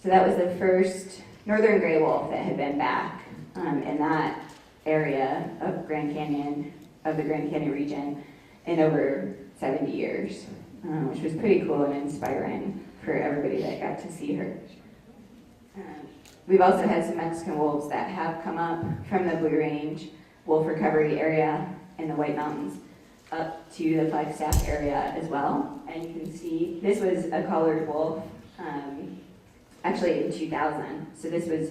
So that was the first northern gray wolf that had been back in that area of the Grand Canyon region in over 70 years, which was pretty cool and inspiring for everybody that got to see her. We've also had some Mexican wolves that have come up from the Blue Range wolf recovery area in the White Mountains up to the Flagstaff area as well. And you can see this was a collared wolf actually in 2000. So this was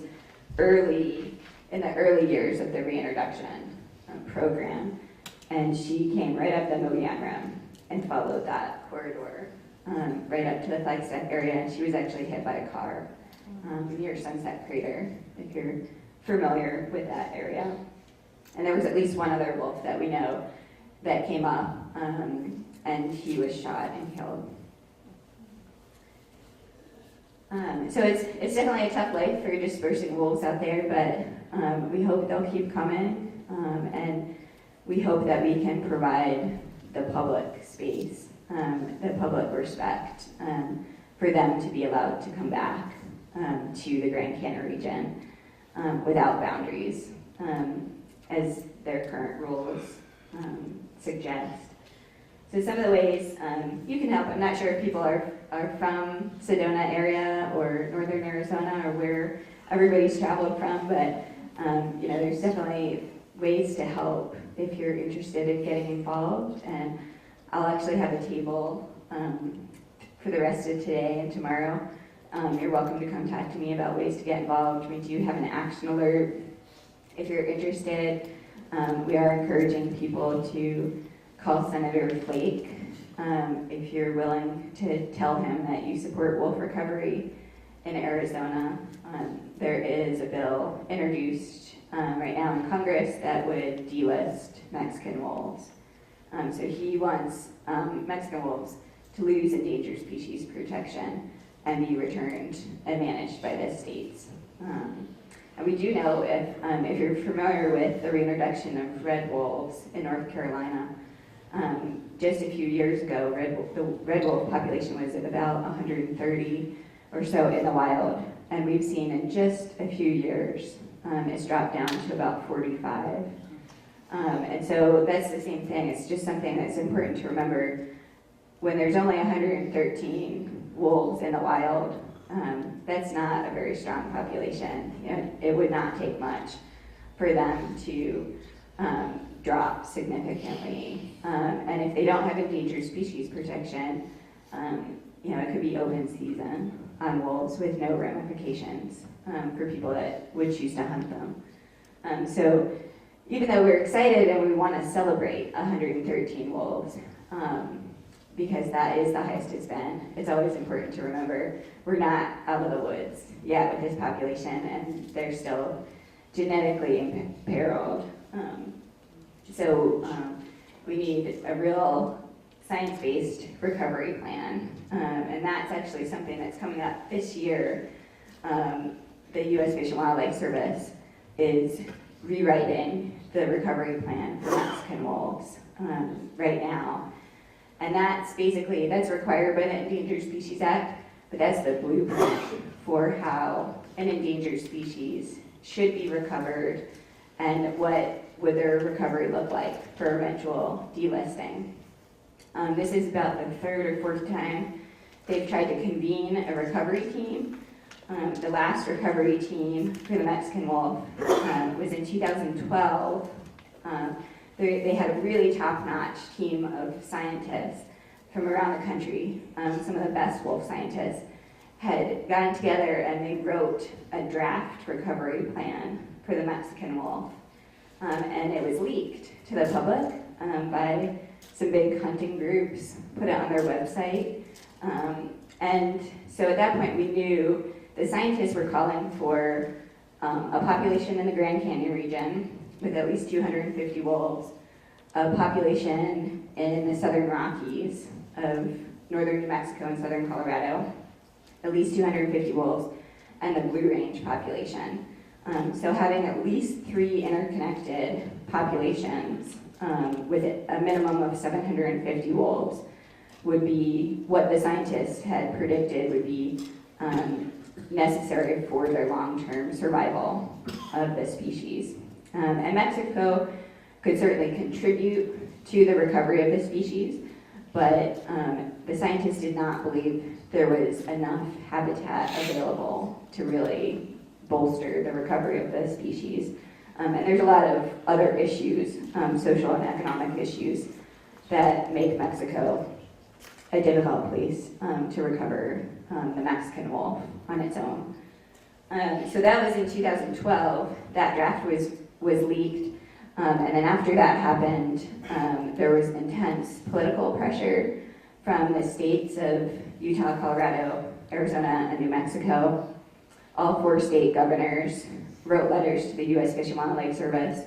in the early years of the reintroduction program. And she came right up the Mogollon Rim and followed that corridor right up to the Flagstaff area. And she was actually hit by a car near Sunset Crater, if you're familiar with that area. And there was at least one other wolf that we know that came up, and he was shot and killed. So it's definitely a tough life for dispersing wolves out there, but we hope they'll keep coming, and we hope that we can provide the public space, the public respect for them to be allowed to come back to the Grand Canyon region without boundaries, as their current rules suggest. So some of the ways you can help, I'm not sure if people are from Sedona area or northern Arizona or where everybody's traveled from, but there's definitely ways to help if you're interested in getting involved. And I'll actually have a table for the rest of today and tomorrow. You're welcome to come talk to me about ways to get involved. We do have an action alert if you're interested. we are encouraging people to call Senator Flake if you're willing to tell him that you support wolf recovery in Arizona. There is a bill introduced right now in Congress that would delist Mexican wolves. So he wants Mexican wolves to lose endangered species protection and be returned and managed by the states. And we do know, if you're familiar with the reintroduction of red wolves in North Carolina, just a few years ago, the red wolf population was at about 130 or so in the wild, and we've seen in just a few years, it's dropped down to about 45. And so that's the same thing. It's just something that's important to remember. When there's only 113 wolves in the wild, that's not a very strong population. You know, it would not take much for them to drop significantly. And if they don't have endangered species protection, it could be open season on wolves with no ramifications for people that would choose to hunt them. So even though we're excited and we want to celebrate 113 wolves, because that is the highest it's been, it's always important to remember we're not out of the woods yet with this population, and they're still genetically imperiled. So we need a real science-based recovery plan, and that's actually something that's coming up this year. The U.S. Fish and Wildlife Service is rewriting the recovery plan for Mexican wolves right now. And that's required by the Endangered Species Act, but that's the blueprint for how an endangered species should be recovered and what would their recovery look like for eventual delisting. This is about the third or fourth time they've tried to convene a recovery team. The last recovery team for the Mexican wolf was in 2012. They had a really top-notch team of scientists from around the country. Some of the best wolf scientists had gotten together and they wrote a draft recovery plan for the Mexican wolf. And it was leaked to the public by some big hunting groups, put it on their website. And so at that point we knew the scientists were calling for a population in the Grand Canyon region with at least 250 wolves, a population in the southern Rockies of northern New Mexico and southern Colorado, at least 250 wolves, and the Blue Range population. So having at least 3 interconnected populations with a minimum of 750 wolves would be what the scientists had predicted would be necessary for their long-term survival of the species. And Mexico could certainly contribute to the recovery of the species, but the scientists did not believe there was enough habitat available to really bolster the recovery of the species. And there's a lot of other issues, social and economic issues, that make Mexico a difficult place to recover the Mexican wolf on its own. So that was in 2012. That draft was leaked. And then after that happened, there was intense political pressure from the states of Utah, Colorado, Arizona, and New Mexico. All 4 state governors wrote letters to the U.S. Fish and Wildlife Service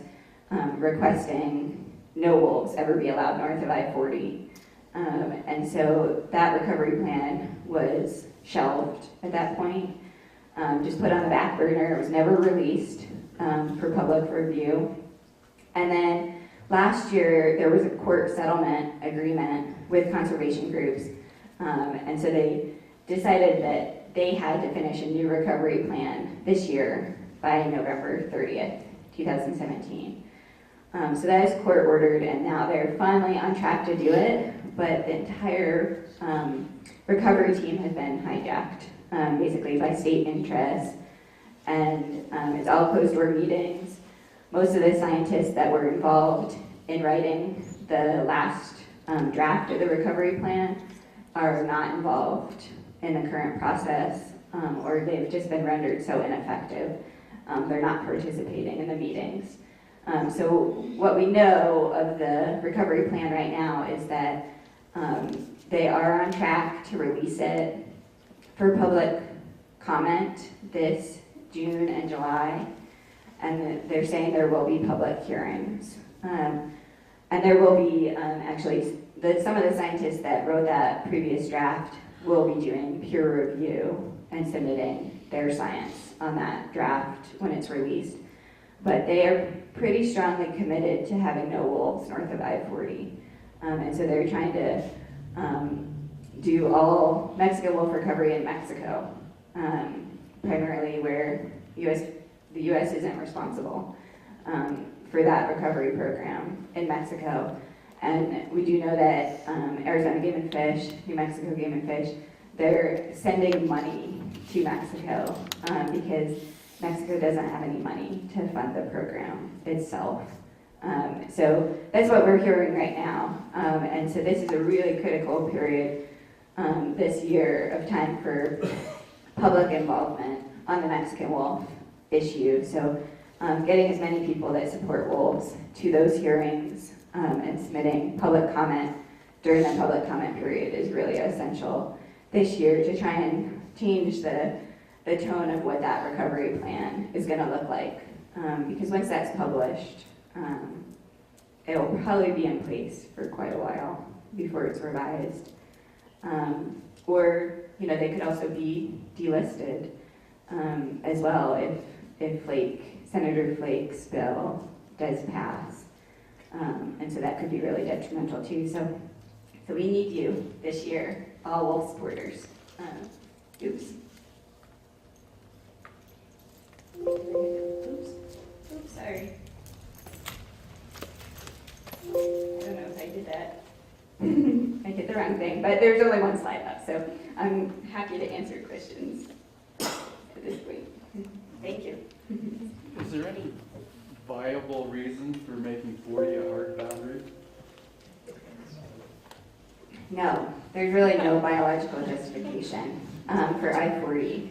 requesting no wolves ever be allowed north of I-40. And so that recovery plan was shelved at that point, just put on the back burner. It was never released for public review. And then last year, there was a court settlement agreement with conservation groups. And so they decided that they had to finish a new recovery plan this year by November 30th, 2017. So that is court ordered, and now they're finally on track to do it, but the entire recovery team has been hijacked, basically by state interests, and it's all closed-door meetings. Most of the scientists that were involved in writing the last draft of the recovery plan are not involved in the current process, or they've just been rendered so ineffective. They're not participating in the meetings. So what we know of the recovery plan right now is that they are on track to release it for public comment this June and July, and they're saying there will be public hearings. And there will be, actually, some of the scientists that wrote that previous draft will be doing peer review and submitting their science on that draft when it's released. But they are pretty strongly committed to having no wolves north of I-40. And so they're trying to do all Mexican wolf recovery in Mexico, primarily where the U.S. isn't responsible for that recovery program in Mexico. And we do know that Arizona Game and Fish, New Mexico Game and Fish, they're sending money to Mexico because Mexico doesn't have any money to fund the program itself. So that's what we're hearing right now. And so this is a really critical period this year of time for public involvement on the Mexican wolf issue. So getting as many people that support wolves to those hearings and submitting public comment during the public comment period is really essential this year to try and change the tone of what that recovery plan is going to look like. Because once that's published, it'll probably be in place for quite a while before it's revised. Or, they could also be delisted as well if Senator Flake's bill does pass. And so that could be really detrimental too. So we need you this year, all wolf supporters. Oops. Oops, sorry. I don't know if I did that. I did the wrong thing, but there's only one slide up, so I'm happy to answer questions at this point. Thank you. Is there any viable reason for making 40 a hard boundary? No, there's really no biological justification for I-40.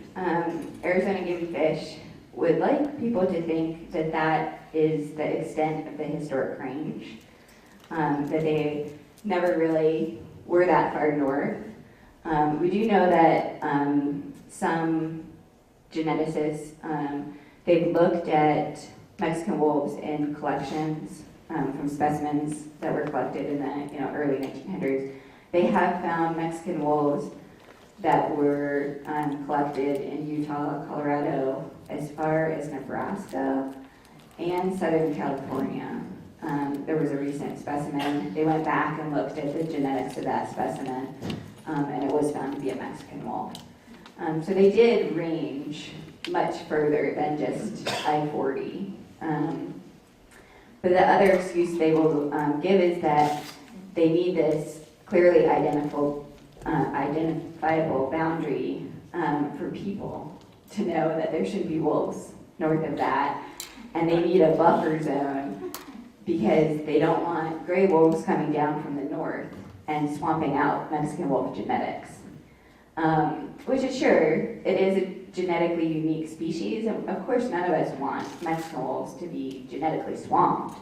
Arizona Game and Fish would like people to think that that is the extent of the historic range, that they never really were that far north. We do know that some geneticists, they've looked at Mexican wolves in collections from specimens that were collected in the early 1900s. They have found Mexican wolves that were collected in Utah, Colorado, as far as Nebraska and Southern California. There was a recent specimen. They went back and looked at the genetics of that specimen, and it was found to be a Mexican wolf. So they did range much further than just I-40. But the other excuse they will give is that they need this clearly identifiable boundary for people to know that there should be wolves north of that, and they need a buffer zone because they don't want gray wolves coming down from the north and swamping out Mexican wolf genetics. Which is sure, it is a genetically unique species, and of course none of us want Mexican wolves to be genetically swamped,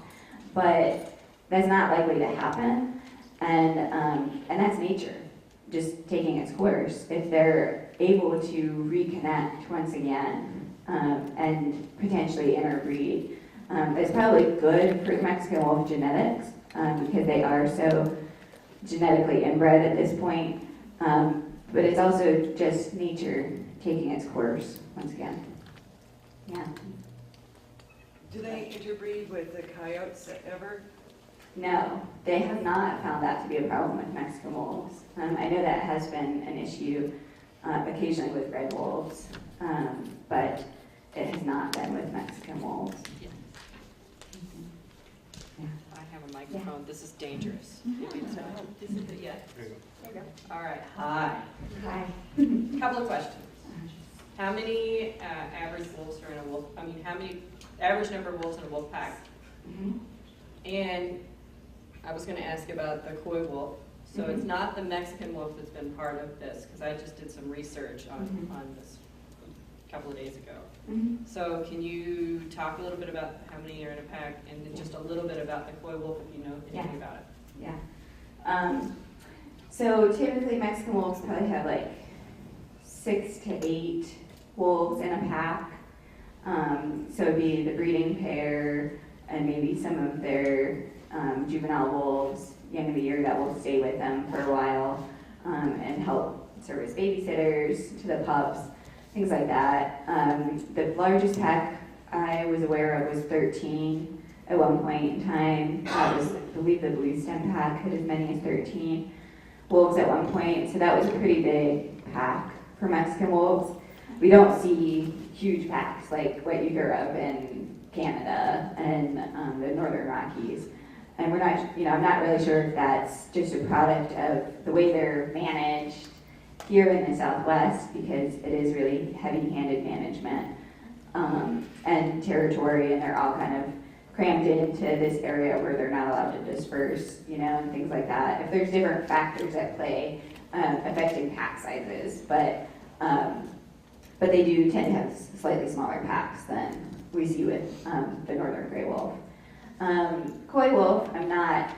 but that's not likely to happen, and that's nature just taking its course. If they're able to reconnect once again and potentially interbreed, it's probably good for Mexican wolf genetics because they are so genetically inbred at this point, but it's also just nature taking its course once again. Yeah. Do they interbreed with the coyotes ever? No, they have not found that to be a problem with Mexican wolves. I know that has been an issue occasionally with red wolves, but it has not been with Mexican wolves. I have a microphone. This is dangerous. This is it, yeah. There you go. All right. Hi. Hi. Couple of questions. How many average wolves are in a wolf? I mean, how many average number of wolves in a wolf pack? Mhm. And I was going to ask about the koi wolf. So it's not the Mexican wolf that's been part of this, because I just did some research on this a couple of days ago. Mhm. So can you talk a little bit about how many are in a pack, and then just a little bit about the coy wolf, if you know anything about it? Yeah. So typically Mexican wolves probably have like 6 to 8 wolves in a pack. So it'd be the breeding pair and maybe some of their juvenile wolves, young of the year, that will stay with them for a while and help serve as babysitters to the pups, things like that. The largest pack I was aware of was 13 at one point in time. That was, I believe, the blue stem pack had as many as 13 wolves at one point. So that was a pretty big pack for Mexican wolves. We don't see huge packs like what you hear of in Canada and the Northern Rockies. And we're not, I'm not really sure if that's just a product of the way they're managed here in the Southwest, because it is really heavy-handed management and territory, and they're all kind of crammed into this area where they're not allowed to disperse, and things like that. If there's different factors at play affecting pack sizes, but they do tend to have slightly smaller packs than we see with the northern gray wolf. Coy wolf, I'm not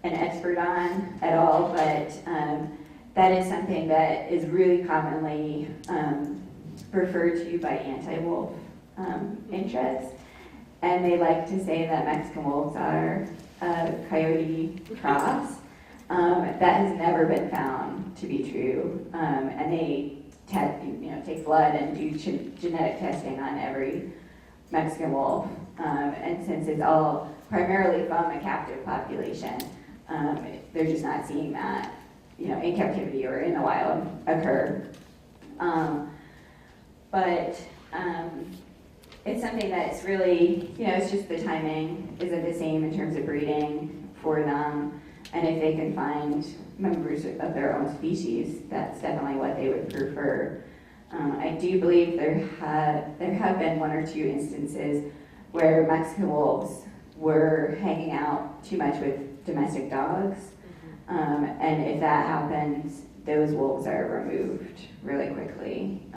an expert on at all, but that is something that is really commonly referred to by anti-wolf interests. And they like to say that Mexican wolves are a coyote cross. That has never been found to be true. And they take blood and do genetic testing on every Mexican wolf. And since it's all primarily from a captive population, they're just not seeing that, in captivity or in the wild occur. But it's something that's really, it's just the timing isn't the same in terms of breeding for them. And if they can find members of their own species, that's definitely what they would prefer. I do believe there have been 1 or 2 instances where Mexican wolves were hanging out too much with domestic dogs. And if that happens, those wolves are removed really quickly.